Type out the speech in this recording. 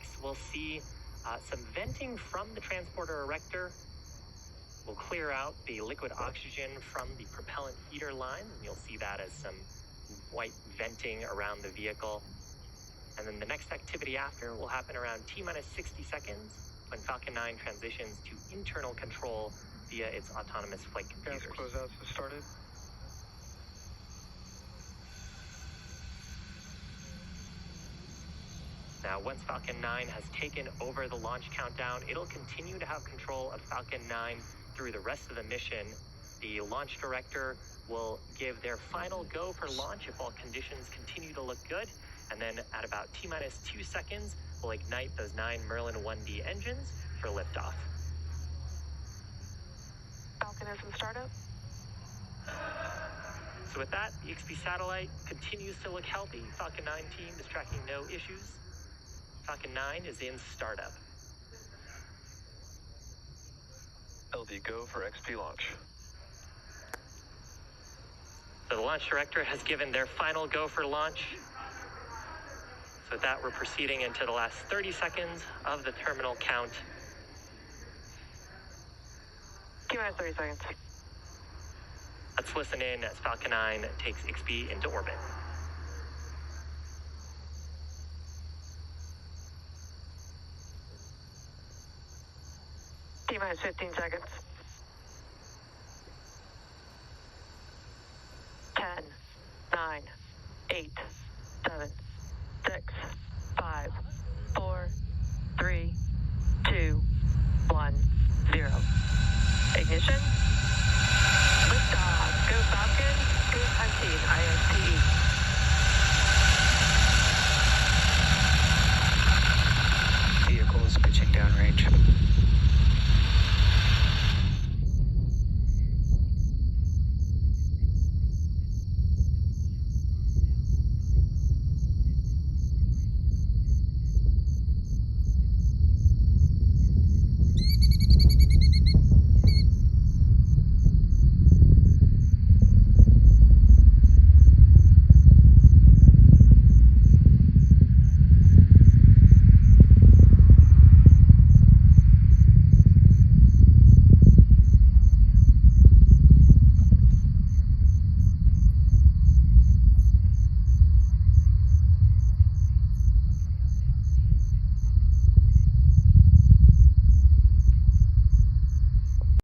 Next, we'll see some venting from the transporter erector. We'll clear out the liquid oxygen from the propellant heater line, and you'll see that as some white venting around the vehicle. And then the next activity after will happen around T-minus 60 seconds when Falcon 9 transitions to internal control via its autonomous flight computers. Gas closeouts have started. Now, once Falcon 9 has taken over the launch countdown, it'll continue to have control of Falcon 9 through the rest of the mission. The launch director will give their final go for launch if all conditions continue to look good. And then at about T-minus 2 seconds, we'll ignite those 9 Merlin 1B engines for liftoff. Falcon is in startup. So with that, the XP satellite continues to look healthy. Falcon 9 team is tracking no issues. Falcon 9 is in startup. LD go for XP launch. So the launch director has given their final go for launch. So with that, we're proceeding into the last 30 seconds of the terminal count. T-minus 30 seconds. Let's listen in as Falcon 9 takes XP into orbit. T-minus 15 seconds. 10, 9, 8, 7, 6, 5, 4, 3, 2, 1, 0. Ignition.